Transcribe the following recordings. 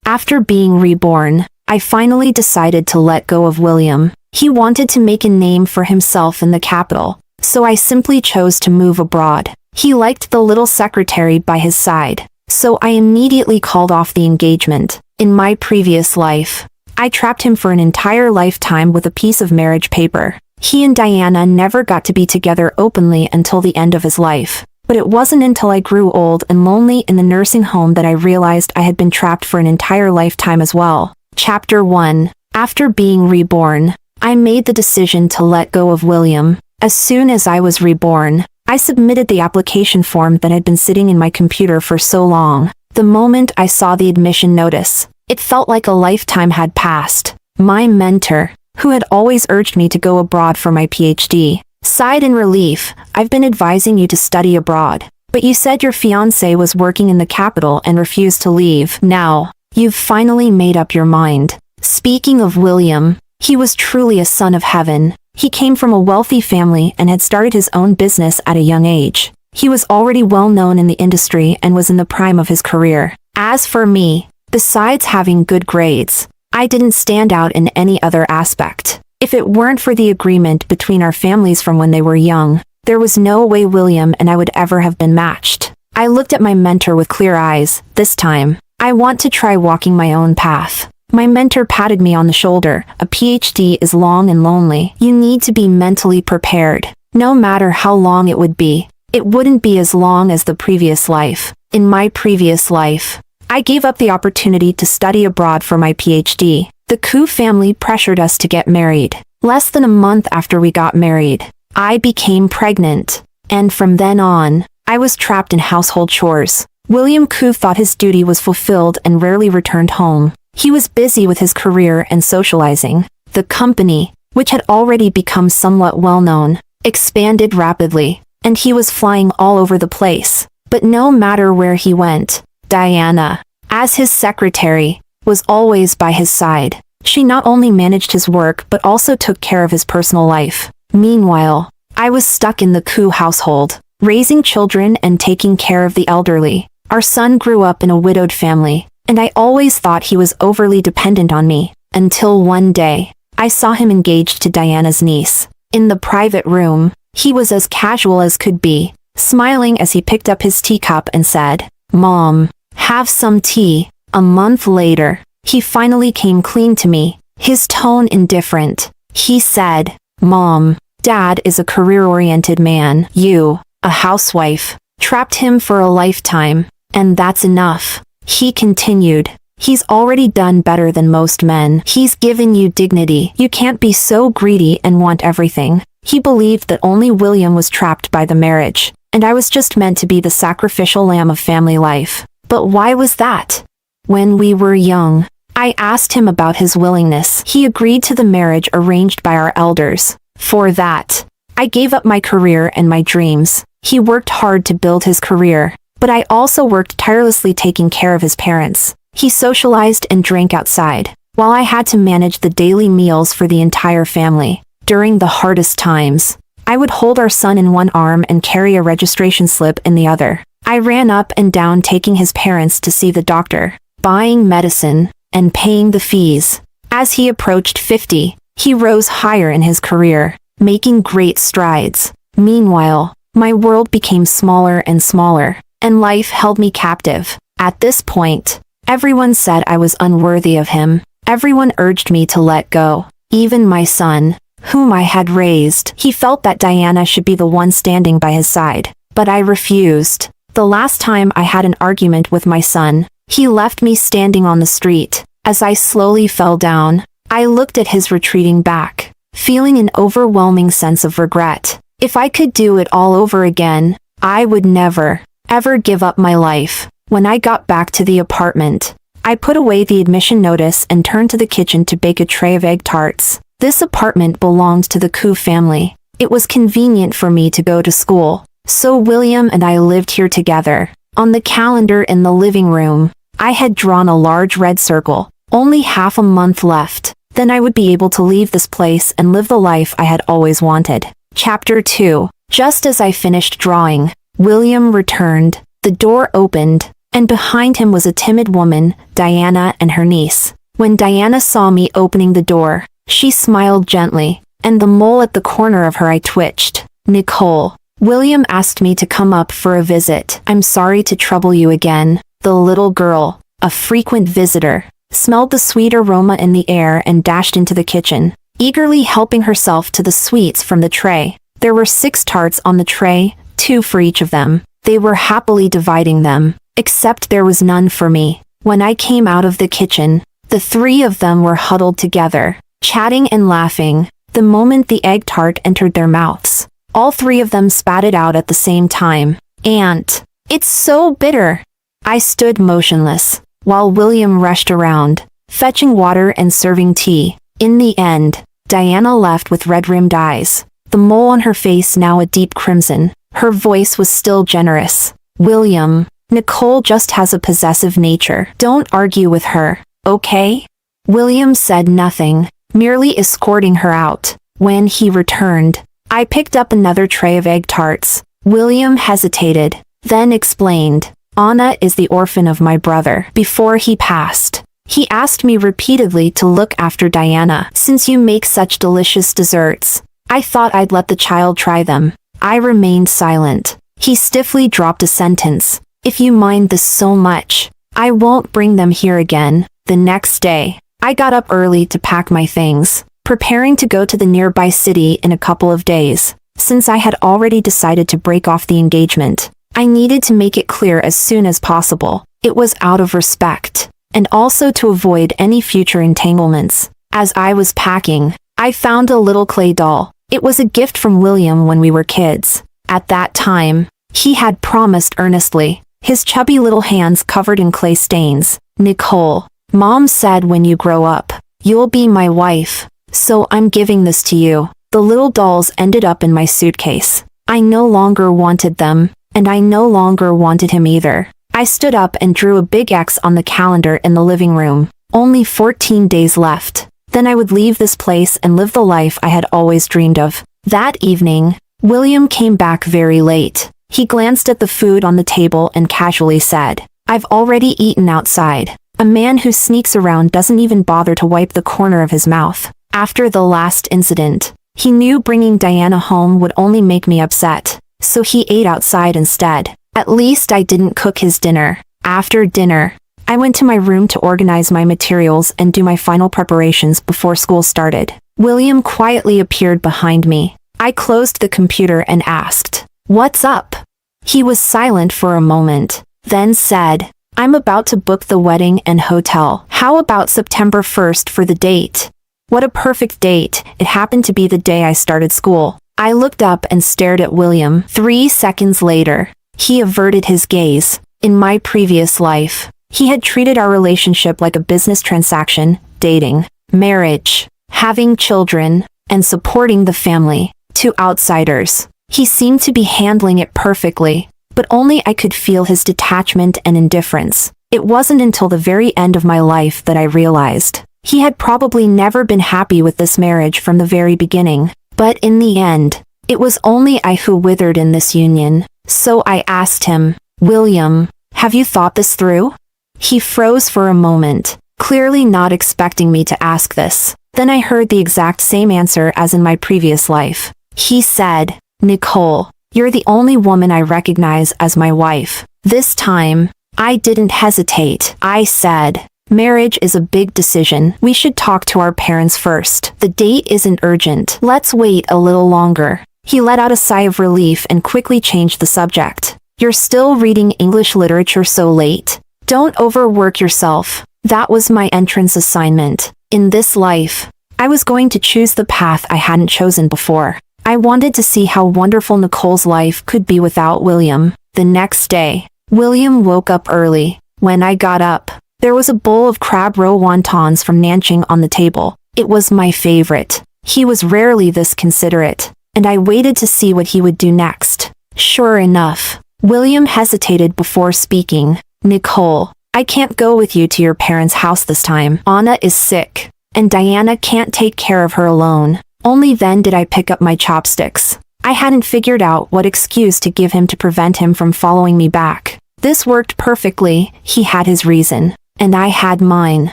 After being reborn, I finally decided to let go of William. He wanted to make a name for himself in the capital, so I simply chose to move abroad. He liked the little secretary by his side, so I immediately called off the engagement. In my previous life, I trapped him for an entire lifetime with a piece of marriage paper. He and Diana never got to be together openly until the end of his life. But it wasn't until I grew old and lonely in the nursing home that I realized I had been trapped for an entire lifetime as well. Chapter 1. After being reborn, I made the decision to let go of William. As soon as I was reborn, I submitted the application form that had been sitting in my computer for so long. The moment I saw the admission notice, it felt like a lifetime had passed. My mentor, who had always urged me to go abroad for my PhD, sighed in relief. I've been advising you to study abroad, but you said your fiancé was working in the capital and refused to leave. Now, you've finally made up your mind. Speaking of William, he was truly a son of heaven. He came from a wealthy family and had started his own business at a young age. He was already well known in the industry and was in the prime of his career. As for me, besides having good grades, I didn't stand out in any other aspect. If it weren't for the agreement between our families from when they were young, there was no way William and I would ever have been matched. I looked at my mentor with clear eyes. This time, I want to try walking my own path. My mentor patted me on the shoulder. A PhD is long and lonely. You need to be mentally prepared. No matter how long it would be, it wouldn't be as long as the previous life. In my previous life, I gave up the opportunity to study abroad for my PhD. The Koo family pressured us to get married. Less than a month after we got married, I became pregnant. And from then on, I was trapped in household chores. William Koo thought his duty was fulfilled and rarely returned home. He was busy with his career and socializing. The company, which had already become somewhat well-known, expanded rapidly, and he was flying all over the place. But no matter where he went, Diana, as his secretary, was always by his side. She not only managed his work but also took care of his personal life. Meanwhile, I was stuck in the Koo household, raising children and taking care of the elderly. Our son grew up in a widowed family, and I always thought he was overly dependent on me, until one day, I saw him engaged to Diana's niece. In the private room, he was as casual as could be, smiling as he picked up his teacup and said, "Mom, have some tea." A month later, he finally came clean to me, his tone indifferent. He said, "Mom, Dad is a career-oriented man. You, a housewife, trapped him for a lifetime, and that's enough." He continued, "He's already done better than most men. He's given you dignity. You can't be so greedy and want everything." He believed that only William was trapped by the marriage, and I was just meant to be the sacrificial lamb of family life. But why was that? When we were young, I asked him about his willingness. He agreed to the marriage arranged by our elders. For that, I gave up my career and my dreams. He worked hard to build his career, but I also worked tirelessly taking care of his parents. He socialized and drank outside, while I had to manage the daily meals for the entire family. During the hardest times, I would hold our son in one arm and carry a registration slip in the other. I ran up and down taking his parents to see the doctor, buying medicine, and paying the fees. As he approached 50, he rose higher in his career, making great strides. Meanwhile, my world became smaller and smaller, and life held me captive. At this point, everyone said I was unworthy of him. Everyone urged me to let go. Even my son, whom I had raised. He felt that Diana should be the one standing by his side. But I refused. The last time I had an argument with my son, he left me standing on the street. As I slowly fell down, I looked at his retreating back, feeling an overwhelming sense of regret. If I could do it all over again, I would never, ever give up my life. When I got back to the apartment, I put away the admission notice and turned to the kitchen to bake a tray of egg tarts. This apartment belonged to the Koo family. It was convenient for me to go to school, so William and I lived here together. On the calendar in the living room, I had drawn a large red circle. Only half a month left. Then I would be able to leave this place and live the life I had always wanted. Chapter 2. Just as I finished drawing, William returned. The door opened, and behind him was a timid woman, Diana, and her niece. When Diana saw me opening the door, she smiled gently, and the mole at the corner of her eye twitched. "Nicole, William asked me to come up for a visit. I'm sorry to trouble you again." The little girl, a frequent visitor, smelled the sweet aroma in the air and dashed into the kitchen, eagerly helping herself to the sweets from the tray. There were 6 tarts on the tray, 2 for each of them. They were happily dividing them, except there was none for me. When I came out of the kitchen, the 3 of them were huddled together, chatting and laughing, the moment the egg tart entered their mouths. All 3 of them spat it out at the same time. "Aunt, it's so bitter." I stood motionless, while William rushed around, fetching water and serving tea. In the end, Diana left with red-rimmed eyes, the mole on her face now a deep crimson. Her voice was still generous. "William, Nicole just has a possessive nature. Don't argue with her, okay?" William said nothing, merely escorting her out. When he returned, I picked up another tray of egg tarts. William hesitated, then explained, "Anna is the orphan of my brother. Before he passed, he asked me repeatedly to look after Diana. Since you make such delicious desserts, I thought I'd let the child try them." I remained silent. He stiffly dropped a sentence. "If you mind this so much, I won't bring them here again." The next day, I got up early to pack my things, preparing to go to the nearby city in a couple of days. Since I had already decided to break off the engagement, I needed to make it clear as soon as possible. It was out of respect, and also to avoid any future entanglements. As I was packing, I found a little clay doll. It was a gift from William when we were kids. At that time, he had promised earnestly, his chubby little hands covered in clay stains. "Nicole, Mom said when you grow up, you'll be my wife, so I'm giving this to you." The little dolls ended up in my suitcase. I no longer wanted them, and I no longer wanted him either. I stood up and drew a big X on the calendar in the living room. Only 14 days left. Then I would leave this place and live the life I had always dreamed of. That evening, William came back very late. He glanced at the food on the table and casually said, "I've already eaten outside." A man who sneaks around doesn't even bother to wipe the corner of his mouth. After the last incident, he knew bringing Diana home would only make me upset, so he ate outside instead. At least I didn't cook his dinner. After dinner, I went to my room to organize my materials and do my final preparations before school started. William quietly appeared behind me. I closed the computer and asked, "What's up?" He was silent for a moment, then said, "I'm about to book the wedding and hotel. How about September 1st for the date?" What a perfect date. It happened to be the day I started school. I looked up and stared at William. 3 seconds later, he averted his gaze. In my previous life, he had treated our relationship like a business transaction, dating, marriage, having children, and supporting the family. To outsiders, he seemed to be handling it perfectly, but only I could feel his detachment and indifference. It wasn't until the very end of my life that I realized he had probably never been happy with this marriage from the very beginning. But in the end, it was only I who withered in this union. So I asked him, "William, have you thought this through?" He froze for a moment, clearly not expecting me to ask this. Then I heard the exact same answer as in my previous life. He said, "Nicole, you're the only woman I recognize as my wife." This time, I didn't hesitate. I said, "Marriage is a big decision. We should talk to our parents first. The date isn't urgent. Let's wait a little longer." He let out a sigh of relief and quickly changed the subject. "You're still reading English literature so late? Don't overwork yourself." That was my entrance assignment. In this life, I was going to choose the path I hadn't chosen before. I wanted to see how wonderful Nicole's life could be without William. The next day, William woke up early. When I got up, there was a bowl of crab roe wontons from Nanjing on the table. It was my favorite. He was rarely this considerate, and I waited to see what he would do next. Sure enough, William hesitated before speaking. "Nicole, I can't go with you to your parents' house this time. Anna is sick, and Diana can't take care of her alone." Only then did I pick up my chopsticks. I hadn't figured out what excuse to give him to prevent him from following me back. This worked perfectly. He had his reason, and I had mine.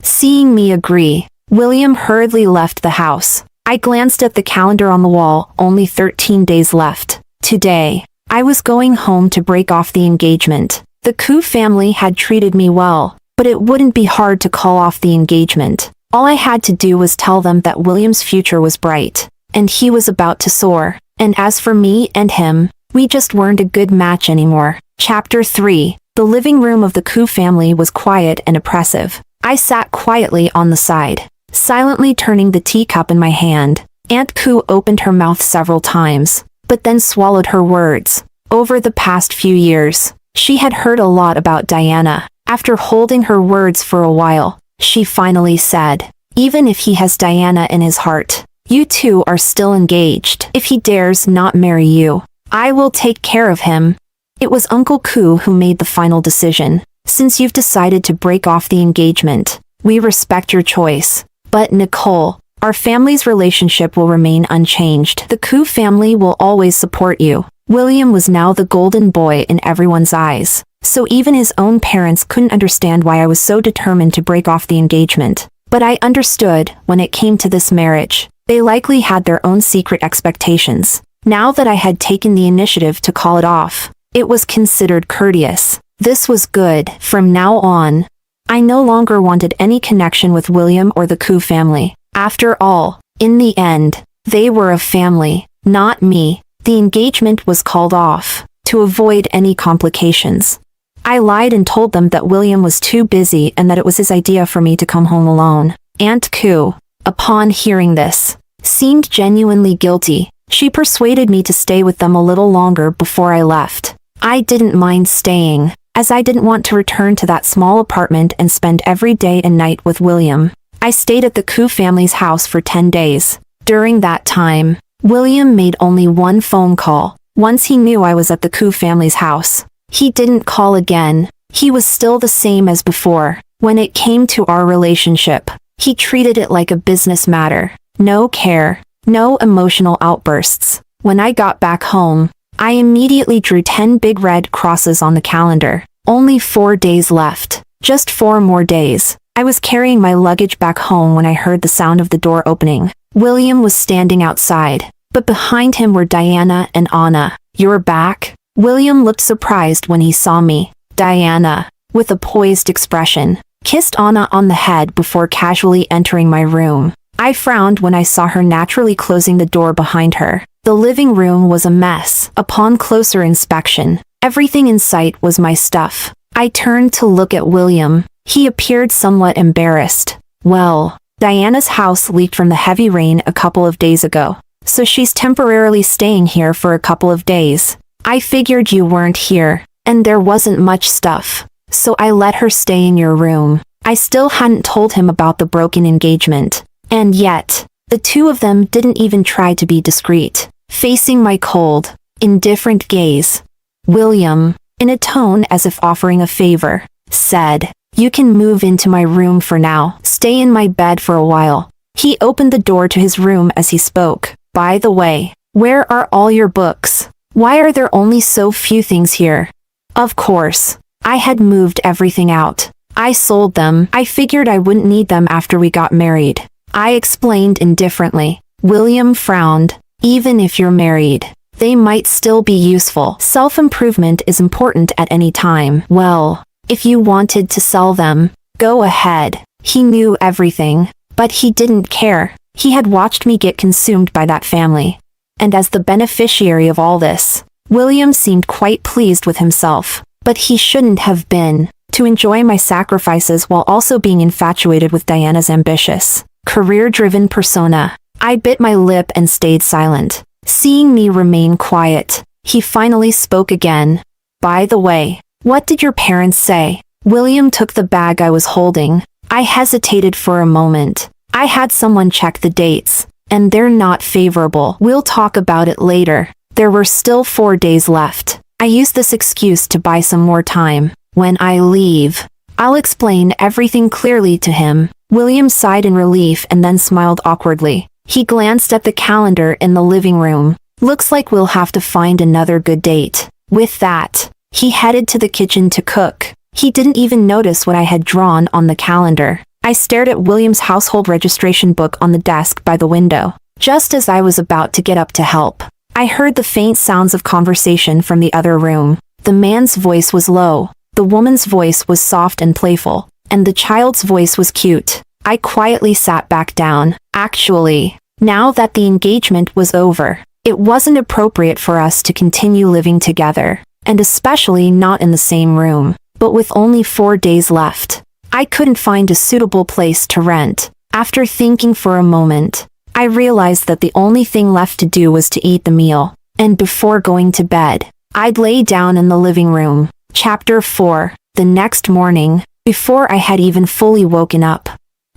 Seeing me agree, William hurriedly left the house. I glanced at the calendar on the wall, only 13 days left. Today, I was going home to break off the engagement. The Koo family had treated me well, but it wouldn't be hard to call off the engagement. All I had to do was tell them that William's future was bright, and he was about to soar. And as for me and him, we just weren't a good match anymore. Chapter 3. The living room of the Koo family was quiet and oppressive. I sat quietly on the side, silently turning the teacup in my hand. Aunt Koo opened her mouth several times, but then swallowed her words. Over the past few years, she had heard a lot about Diana. After holding her words for a while, she finally said, "Even if he has Diana in his heart, you two are still engaged. If he dares not marry you, I will take care of him." It was Uncle Koo who made the final decision. "Since you've decided to break off the engagement, we respect your choice. But Nicole, our family's relationship will remain unchanged. The Koo family will always support you." William was now the golden boy in everyone's eyes, so even his own parents couldn't understand why I was so determined to break off the engagement. But I understood, when it came to this marriage, they likely had their own secret expectations. Now that I had taken the initiative to call it off, it was considered courteous. This was good. From now on, I no longer wanted any connection with William or the Koo family. After all, in the end, they were a family, not me. The engagement was called off, to avoid any complications. I lied and told them that William was too busy and that it was his idea for me to come home alone. Aunt Koo, upon hearing this, seemed genuinely guilty. She persuaded me to stay with them a little longer before I left. I didn't mind staying, as I didn't want to return to that small apartment and spend every day and night with William. I stayed at the Koo family's house for 10 days. During that time, William made only one phone call. Once he knew I was at the Koo family's house, he didn't call again. He was still the same as before. When it came to our relationship, he treated it like a business matter. No care, no emotional outbursts. When I got back home, I immediately drew 10 big red crosses on the calendar. Only 4 days left. Just 4 more days. I was carrying my luggage back home when I heard the sound of the door opening. William was standing outside, but behind him were Diana and Anna. "You're back?" William looked surprised when he saw me. Diana, with a poised expression, kissed Anna on the head before casually entering my room. I frowned when I saw her naturally closing the door behind her. The living room was a mess. Upon closer inspection, everything in sight was my stuff. I turned to look at William. He appeared somewhat embarrassed. "Well, Diana's house leaked from the heavy rain a couple of days ago, so she's temporarily staying here for a couple of days. I figured you weren't here, and there wasn't much stuff, so I let her stay in your room." I still hadn't told him about the broken engagement, and yet, the two of them didn't even try to be discreet. Facing my cold, indifferent gaze, William, in a tone as if offering a favor, said, "You can move into my room for now. Stay in my bed for a while." He opened the door to his room as he spoke. "By the way, where are all your books? Why are there only so few things here?" Of course, I had moved everything out. I sold them. I figured I wouldn't need them after we got married. I explained indifferently. William frowned. "Even if you're married, they might still be useful. Self-improvement is important at any time." "Well, if you wanted to sell them, go ahead." He knew everything, but he didn't care. He had watched me get consumed by that family. And as the beneficiary of all this, William seemed quite pleased with himself. But he shouldn't have been. To enjoy my sacrifices while also being infatuated with Diana's ambitious, career-driven persona. I bit my lip and stayed silent. Seeing me remain quiet, he finally spoke again. "By the way, what did your parents say?" William took the bag I was holding. I hesitated for a moment. I had someone check the dates, and they're not favorable. "We'll talk about it later." There were still 4 days left. I used this excuse to buy some more time. "When I leave, I'll explain everything clearly to him." William sighed in relief and then smiled awkwardly. He glanced at the calendar in the living room. "Looks like we'll have to find another good date." With that, He headed to the kitchen to cook. He didn't even notice what I had drawn on the calendar. I stared at William's household registration book on the desk by the window. Just as I was about to get up to help, I heard the faint sounds of conversation from the other room. The man's voice was low, the woman's voice was soft and playful, and the child's voice was cute. I quietly sat back down. Actually, now that the engagement was over, it wasn't appropriate for us to continue living together, and especially not in the same room. But with only 4 days left, I couldn't find a suitable place to rent. After thinking for a moment, I realized that the only thing left to do was to eat the meal, and before going to bed, I'd lay down in the living room. Chapter 4. The next morning, before I had even fully woken up,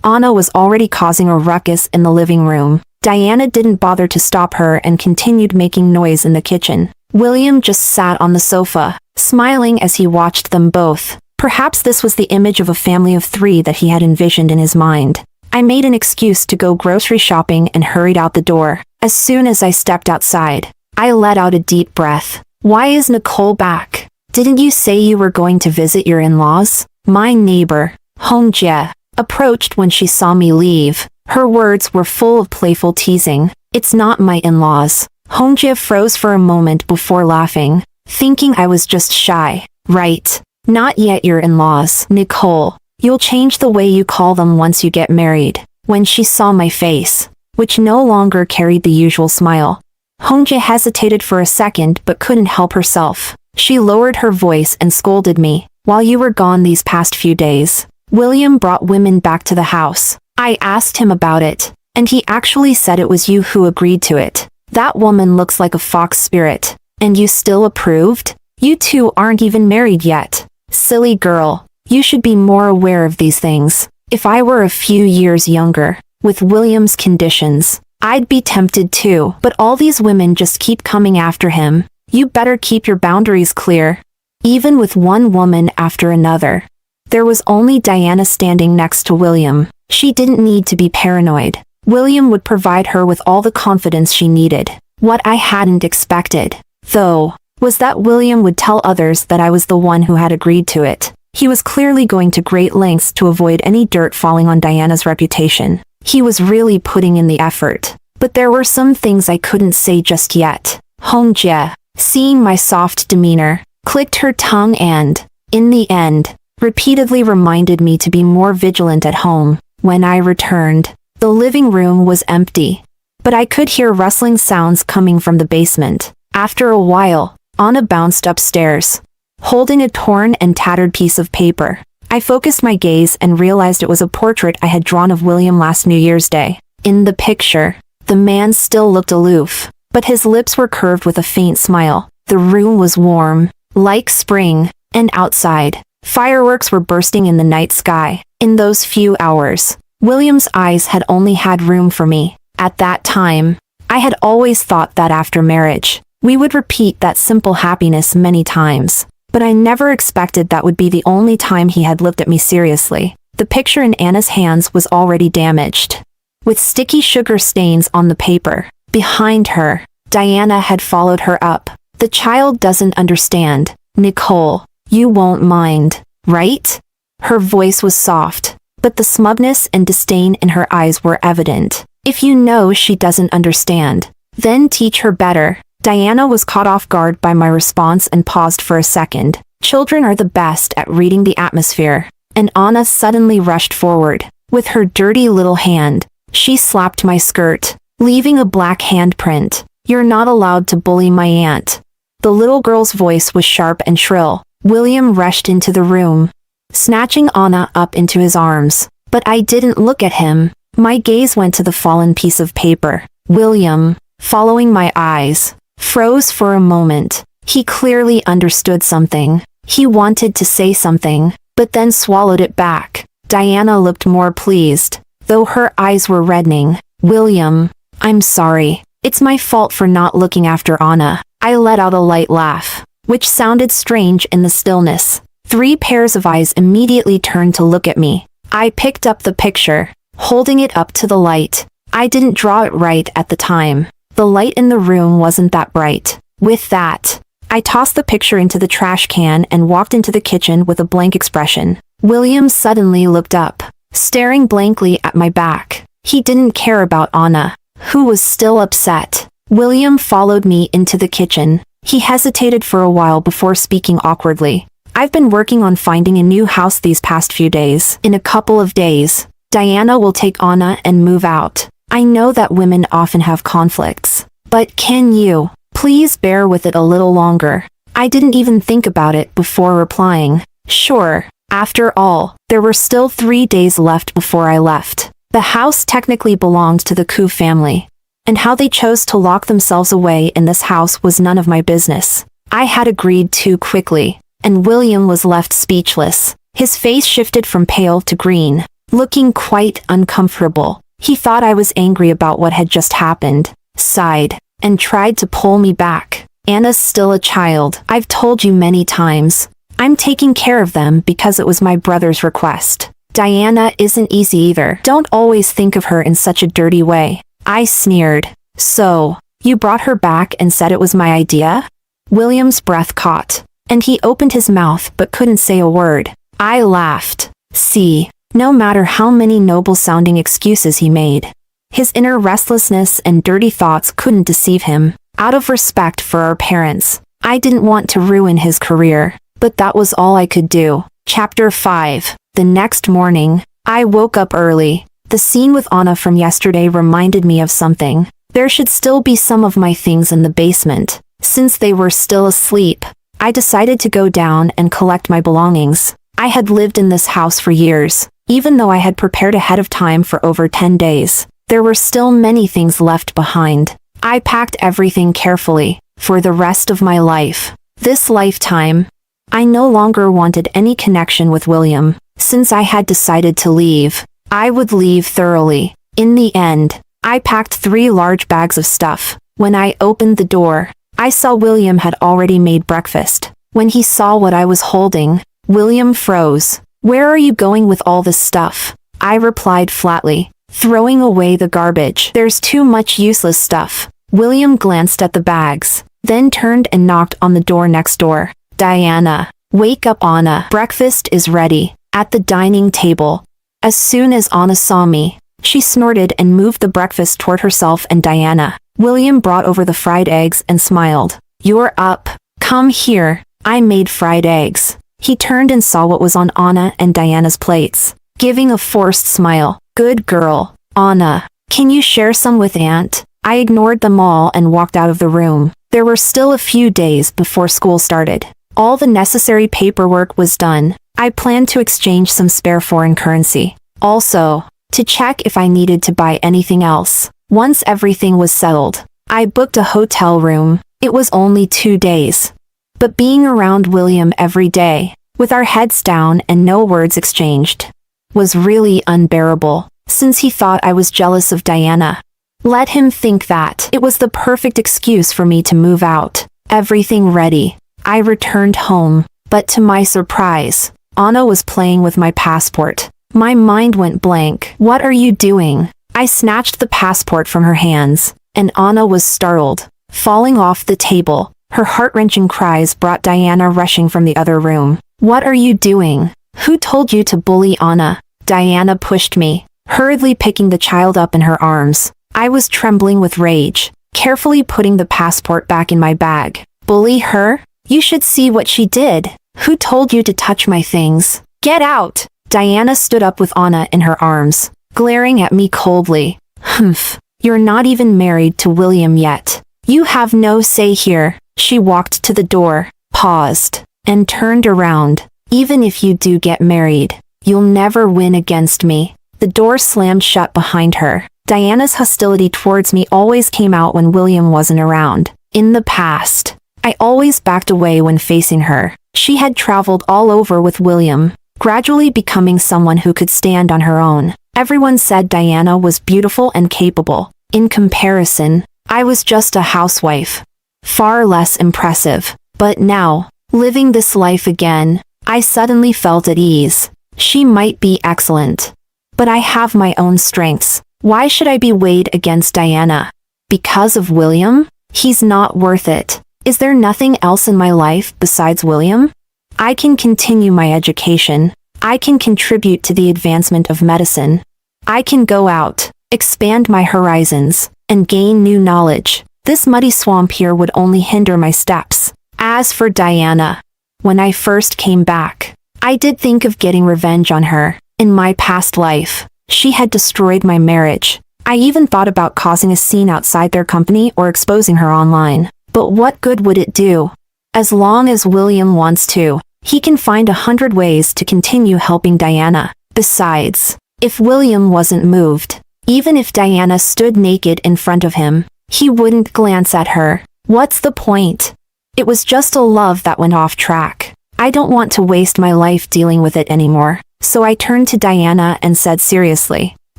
Anna was already causing a ruckus in the living room. Diana didn't bother to stop her and continued making noise in the kitchen. William just sat on the sofa, smiling as he watched them both. Perhaps this was the image of a family of 3 that he had envisioned in his mind. I made an excuse to go grocery shopping and hurried out the door. As soon as I stepped outside, I let out a deep breath. Why is Nicole back? Didn't you say you were going to visit your in-laws? My neighbor, Hongjie, approached when she saw me leave. Her words were full of playful teasing. It's not my in-laws. Hongjie froze for a moment before laughing, thinking I was just shy. Right. Not yet your in-laws, Nicole. You'll change the way you call them once you get married. When she saw my face, which no longer carried the usual smile, Hongjie hesitated for a second but couldn't help herself. She lowered her voice and scolded me. While you were gone these past few days, William brought women back to the house. I asked him about it, and he actually said it was you who agreed to it. That woman looks like a fox spirit. And you still approved? You two aren't even married yet. Silly girl, you should be more aware of these things. If I were a few years younger, with William's conditions, I'd be tempted too. But all these women just keep coming after him. You better keep your boundaries clear. Even with one woman after another. There was only Diana standing next to William. She didn't need to be paranoid. William would provide her with all the confidence she needed. What I hadn't expected, though, was that William would tell others that I was the one who had agreed to it. He was clearly going to great lengths to avoid any dirt falling on Diana's reputation. He was really putting in the effort. But there were some things I couldn't say just yet. Hongjie, seeing my soft demeanor, clicked her tongue and, in the end, repeatedly reminded me to be more vigilant at home. When I returned, the living room was empty, but I could hear rustling sounds coming from the basement. After a while, Anna bounced upstairs, holding a torn and tattered piece of paper. I focused my gaze and realized it was a portrait I had drawn of William last New Year's Day. In the picture, the man still looked aloof, but his lips were curved with a faint smile. The room was warm, like spring, and outside, fireworks were bursting in the night sky. In those few hours, William's eyes had only had room for me. At that time, I had always thought that after marriage, we would repeat that simple happiness many times. But I never expected that would be the only time he had looked at me seriously. The picture in Anna's hands was already damaged, with sticky sugar stains on the paper. Behind her, Diana had followed her up. The child doesn't understand. Nicole, you won't mind, right? Her voice was soft, but the smugness and disdain in her eyes were evident. If you know she doesn't understand, then teach her better. Diana was caught off guard by my response and paused for a second. Children are the best at reading the atmosphere. And Anna suddenly rushed forward. With her dirty little hand, she slapped my skirt, leaving a black handprint. You're not allowed to bully my aunt. The little girl's voice was sharp and shrill. William rushed into the room, snatching Anna up into his arms. But I didn't look at him. My gaze went to the fallen piece of paper. William, following my eyes, froze for a moment. He clearly understood something. He wanted to say something, but then swallowed it back. Diana looked more pleased, though her eyes were reddening. William, I'm sorry. It's my fault for not looking after Anna. I let out a light laugh, which sounded strange in the stillness. 3 pairs of eyes immediately turned to look at me. I picked up the picture, holding it up to the light. I didn't draw it right at the time. The light in the room wasn't that bright. With that, I tossed the picture into the trash can and walked into the kitchen with a blank expression. William suddenly looked up, staring blankly at my back. He didn't care about Anna, who was still upset. William followed me into the kitchen. He hesitated for a while before speaking awkwardly. I've been working on finding a new house these past few days. In a couple of days, Diana will take Anna and move out. I know that women often have conflicts, but can you please bear with it a little longer? I didn't even think about it before replying. Sure. After all, there were still 3 days left before I left. The house technically belonged to the Koo family, and how they chose to lock themselves away in this house was none of my business. I had agreed too quickly, and William was left speechless. His face shifted from pale to green, looking quite uncomfortable. He thought I was angry about what had just happened, sighed, and tried to pull me back. Anna's still a child. I've told you many times. I'm taking care of them because it was my brother's request. Diana isn't easy either. Don't always think of her in such a dirty way. I sneered. So, you brought her back and said it was my idea? William's breath caught, and he opened his mouth but couldn't say a word. I laughed. See, no matter how many noble-sounding excuses he made, his inner restlessness and dirty thoughts couldn't deceive him. Out of respect for our parents, I didn't want to ruin his career, but that was all I could do. Chapter 5. The next morning, I woke up early. The scene with Anna from yesterday reminded me of something. There should still be some of my things in the basement. Since they were still asleep, I decided to go down and collect my belongings. I had lived in this house for years, even though I had prepared ahead of time for over 10 days. There were still many things left behind. I packed everything carefully, for the rest of my life. This lifetime, I no longer wanted any connection with William. Since I had decided to leave, I would leave thoroughly. In the end, I packed 3 large bags of stuff. When I opened the door, I saw William had already made breakfast. When he saw what I was holding, William froze. Where are you going with all this stuff? I replied flatly, throwing away the garbage. There's too much useless stuff. William glanced at the bags, then turned and knocked on the door next door. Diana, wake up Anna. Breakfast is ready. At the dining table. As soon as Anna saw me, she snorted and moved the breakfast toward herself and Diana. William brought over the fried eggs and smiled. You're up. Come here. I made fried eggs. He turned and saw what was on Anna and Diana's plates, giving a forced smile. Good girl. Anna, can you share some with Aunt? I ignored them all and walked out of the room. There were still a few days before school started. All the necessary paperwork was done. I planned to exchange some spare foreign currency. Also, to check if I needed to buy anything else. Once everything was settled, I booked a hotel room. It was only 2 days. But being around William every day, with our heads down and no words exchanged, was really unbearable, since he thought I was jealous of Diana. Let him think that. It was the perfect excuse for me to move out. Everything ready. I returned home, but to my surprise, Anna was playing with my passport. My mind went blank. What are you doing? I snatched the passport from her hands, and Anna was startled, falling off the table. Her heart-wrenching cries brought Diana rushing from the other room. What are you doing? Who told you to bully Anna? Diana pushed me, hurriedly picking the child up in her arms. I was trembling with rage, carefully putting the passport back in my bag. Bully her? You should see what she did. Who told you to touch my things? Get out! Diana stood up with Anna in her arms, glaring at me coldly. Humph, you're not even married to William yet. You have no say here. She walked to the door, paused, and turned around. Even if you do get married, you'll never win against me. The door slammed shut behind her. Diana's hostility towards me always came out when William wasn't around. In the past, I always backed away when facing her. She had traveled all over with William, gradually becoming someone who could stand on her own. Everyone said Diana was beautiful and capable. In comparison, I was just a housewife. Far less impressive. But now, living this life again, I suddenly felt at ease. She might be excellent, but I have my own strengths. Why should I be weighed against Diana? Because of William? He's not worth it. Is there nothing else in my life besides William? I can continue my education. I can contribute to the advancement of medicine. I can go out, expand my horizons, and gain new knowledge. This muddy swamp here would only hinder my steps. As for Diana, when I first came back, I did think of getting revenge on her. In my past life, she had destroyed my marriage. I even thought about causing a scene outside their company or exposing her online. But what good would it do? As long as William wants to, he can find 100 ways to continue helping Diana. Besides, if William wasn't moved, even if Diana stood naked in front of him, he wouldn't glance at her. What's the point? It was just a love that went off track. I don't want to waste my life dealing with it anymore. So I turned to Diana and said seriously,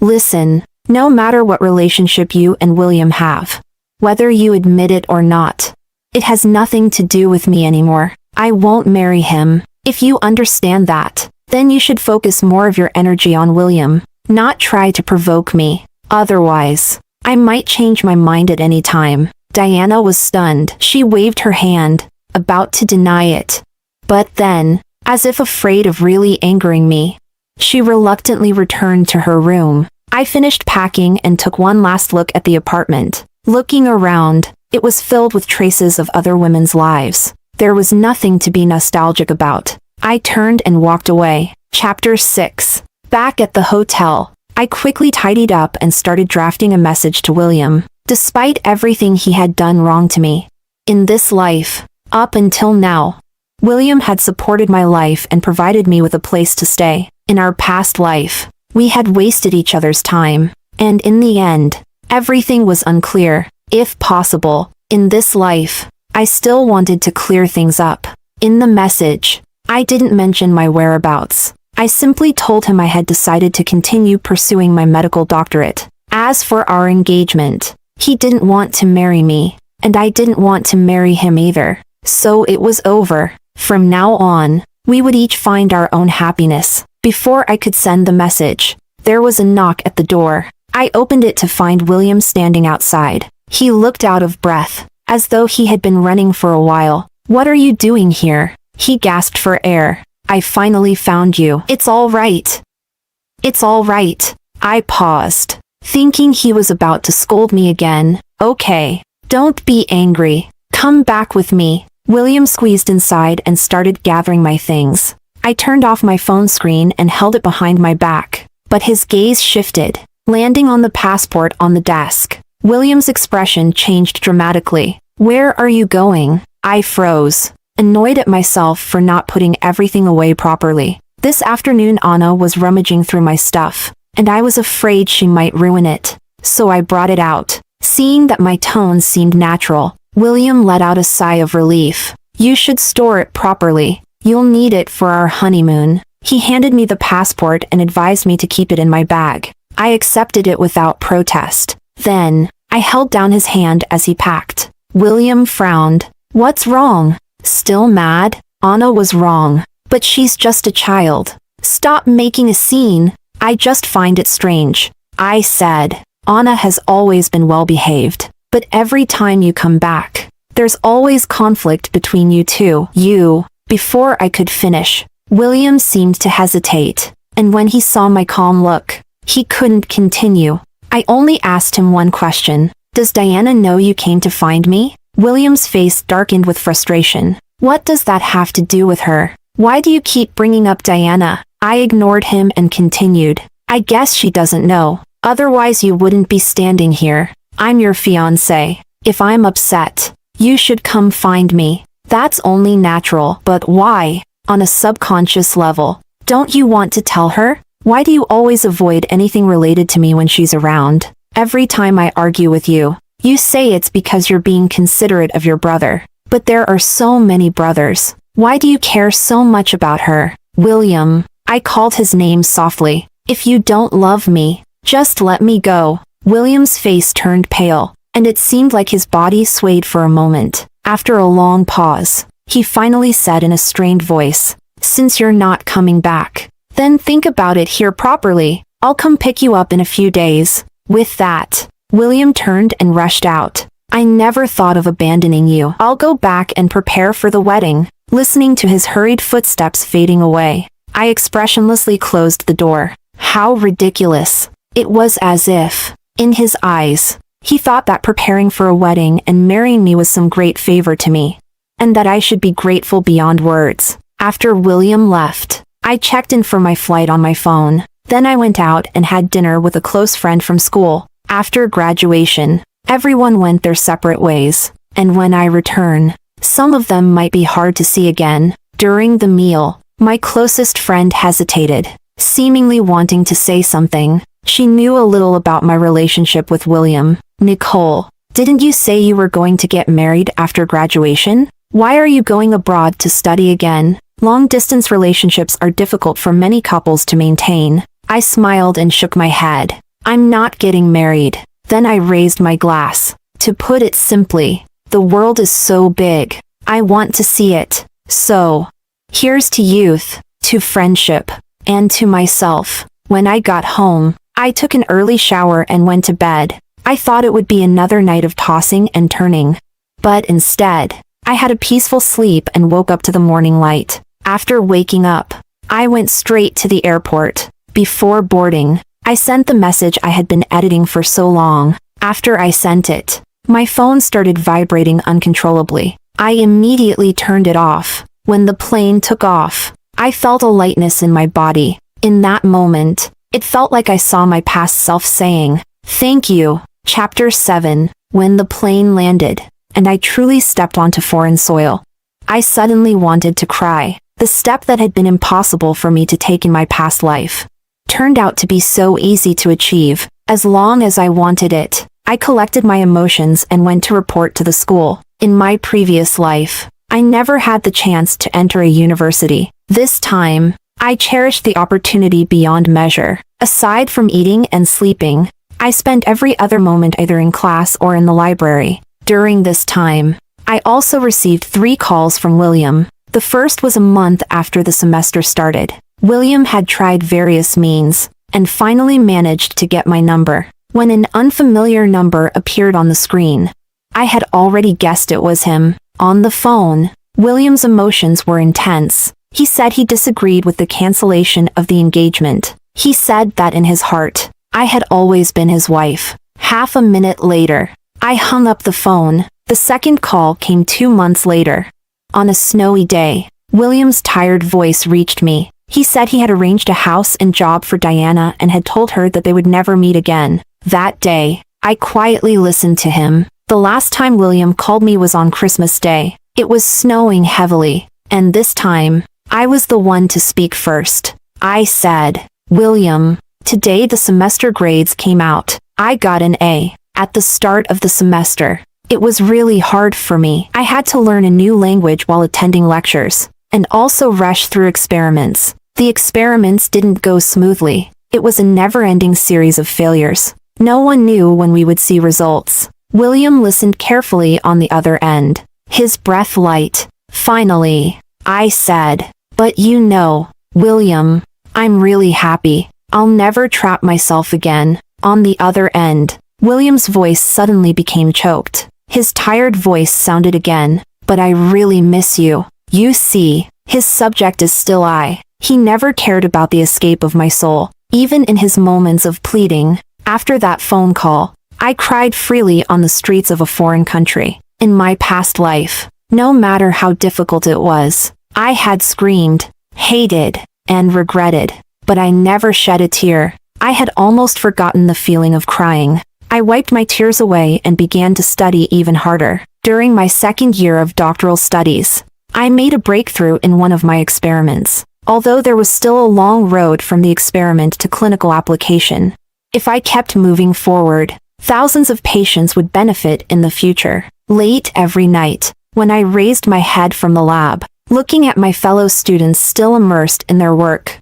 "Listen, no matter what relationship you and William have, whether you admit it or not, it has nothing to do with me anymore. I won't marry him. If you understand that, then you should focus more of your energy on William, not try to provoke me. Otherwise, I might change my mind at any time." Diana was stunned. She waved her hand, about to deny it. But then, as if afraid of really angering me, she reluctantly returned to her room. I finished packing and took one last look at the apartment. Looking around, it was filled with traces of other women's lives. There was nothing to be nostalgic about. I turned and walked away. Chapter 6. Back at the hotel, I quickly tidied up and started drafting a message to William. Despite everything he had done wrong to me, in this life, up until now, William had supported my life and provided me with a place to stay. In our past life, we had wasted each other's time, and in the end, everything was unclear. If possible, in this life, I still wanted to clear things up. In the message, I didn't mention my whereabouts. I simply told him I had decided to continue pursuing my medical doctorate. As for our engagement, he didn't want to marry me, and I didn't want to marry him either. So it was over. From now on, we would each find our own happiness. Before I could send the message, there was a knock at the door. I opened it to find William standing outside. He looked out of breath, as though he had been running for a while. "What are you doing here?" He gasped for air. "I finally found you. It's all right." "It's all right." I paused, thinking he was about to scold me again. "Okay, don't be angry. Come back with me." William squeezed inside and started gathering my things. I turned off my phone screen and held it behind my back, but his gaze shifted, landing on the passport on the desk. William's expression changed dramatically. "Where are you going?" I froze, annoyed at myself for not putting everything away properly. This afternoon Anna was rummaging through my stuff, and I was afraid she might ruin it. So I brought it out. Seeing that my tone seemed natural, William let out a sigh of relief. "You should store it properly. You'll need it for our honeymoon." He handed me the passport and advised me to keep it in my bag. I accepted it without protest. Then, I held down his hand as he packed. William frowned. "What's wrong? Still mad?" Anna was wrong. "But she's just a child. Stop making a scene." "I just find it strange," I said. "Anna has always been well behaved. But every time you come back, there's always conflict between you two." Before I could finish, William seemed to hesitate, and when he saw my calm look, he couldn't continue. I only asked him one question. "Does Diana know you came to find me?" William's face darkened with frustration. "What does that have to do with her? Why do you keep bringing up Diana?" I ignored him and continued. "I guess she doesn't know. Otherwise you wouldn't be standing here. I'm your fiancé. If I'm upset, you should come find me. That's only natural." "But why?" On a subconscious level. "Don't you want to tell her? Why do you always avoid anything related to me when she's around? Every time I argue with you, you say it's because you're being considerate of your brother. But there are so many brothers. Why do you care so much about her?" "William," I called his name softly. "If you don't love me, just let me go." William's face turned pale, and it seemed like his body swayed for a moment. After a long pause, he finally said in a strained voice, "Since you're not coming back, then think about it here properly. I'll come pick you up in a few days." With that, William turned and rushed out. I never thought of abandoning you. I'll go back and prepare for the wedding." Listening to his hurried footsteps fading away, I expressionlessly closed the door. How ridiculous. It was as if, in his eyes, he thought that preparing for a wedding and marrying me was some great favor to me, and that I should be grateful beyond words. After William left, I checked in for my flight on my phone. Then I went out and had dinner with a close friend from school. After graduation, everyone went their separate ways, and when I return, some of them might be hard to see again. During the meal, my closest friend hesitated, seemingly wanting to say something. She knew a little about my relationship with William. "Nicole, didn't you say you were going to get married after graduation? Why are you going abroad to study again?" Long-distance relationships are difficult for many couples to maintain. I smiled and shook my head. "I'm not getting married." Then I raised my glass. "To put it simply, the world is so big. I want to see it. So, here's to youth, to friendship, and to myself." When I got home, I took an early shower and went to bed. I thought it would be another night of tossing and turning. But instead, I had a peaceful sleep and woke up to the morning light. After waking up, I went straight to the airport. Before boarding, I sent the message I had been editing for so long. After I sent it, my phone started vibrating uncontrollably. I immediately turned it off. When the plane took off, I felt a lightness in my body. In that moment, it felt like I saw my past self saying, "Thank you." Chapter 7. When the plane landed, and I truly stepped onto foreign soil, I suddenly wanted to cry. The step that had been impossible for me to take in my past life turned out to be so easy to achieve, as long as I wanted it. I collected my emotions and went to report to the school. In my previous life, I never had the chance to enter a university. This time, I cherished the opportunity beyond measure. Aside from eating and sleeping, I spent every other moment either in class or in the library. During this time, I also received 3 calls from William. The first was a month after the semester started. William had tried various means, and finally managed to get my number. When an unfamiliar number appeared on the screen, I had already guessed it was him. On the phone, William's emotions were intense. He said he disagreed with the cancellation of the engagement. He said that in his heart, I had always been his wife. Half a minute later, I hung up the phone. The second call came 2 months later. On a snowy day, William's tired voice reached me. He said he had arranged a house and job for Diana and had told her that they would never meet again. That day, I quietly listened to him. The last time William called me was on Christmas Day. It was snowing heavily, and this time, I was the one to speak first. I said, "William, today the semester grades came out. I got an A. At the start of the semester, it was really hard for me. I had to learn a new language while attending lectures, and also rush through experiments. The experiments didn't go smoothly. It was a never-ending series of failures. No one knew when we would see results." William listened carefully on the other end, his breath light. Finally, I said, "But you know, William, I'm really happy. I'll never trap myself again." On the other end, William's voice suddenly became choked. His tired voice sounded again, "But I really miss you." You see, his subject is still I. He never cared about the escape of my soul, even in his moments of pleading. After that phone call, I cried freely on the streets of a foreign country. In my past life, no matter how difficult it was, I had screamed, hated, and regretted, but I never shed a tear. I had almost forgotten the feeling of crying. I wiped my tears away and began to study even harder. During my second year of doctoral studies, I made a breakthrough in one of my experiments, although there was still a long road from the experiment to clinical application. If I kept moving forward, thousands of patients would benefit in the future. Late every night, when I raised my head from the lab, looking at my fellow students still immersed in their work,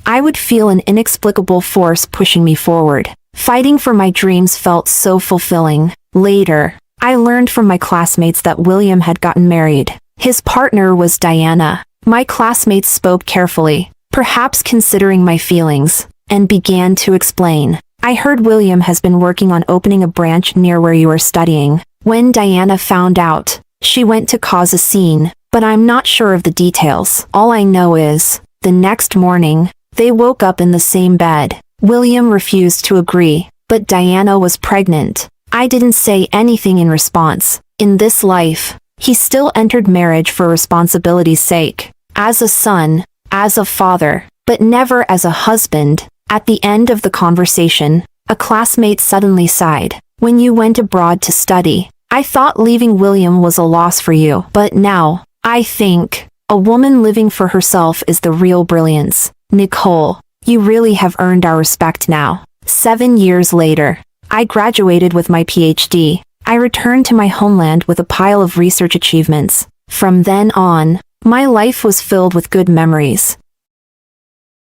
I would feel an inexplicable force pushing me forward. Fighting for my dreams felt so fulfilling. Later, I learned from my classmates that William had gotten married. His partner was Diana. My classmates spoke carefully, perhaps considering my feelings, and began to explain. "I heard William has been working on opening a branch near where you are studying. When Diana found out, she went to cause a scene, but I'm not sure of the details. All I know is, the next morning, they woke up in the same bed. William refused to agree, but Diana was pregnant. I didn't say anything in response. In this life, he still entered marriage for responsibility's sake. As a son, as a father, but never as a husband. At the end of the conversation, a classmate suddenly sighed. When you went abroad to study, I thought leaving William was a loss for you. But now, I think, a woman living for herself is the real brilliance. Nicole, you really have earned our respect now. 7 years later, I graduated with my PhD. I returned to my homeland with a pile of research achievements. From then on, my life was filled with good memories.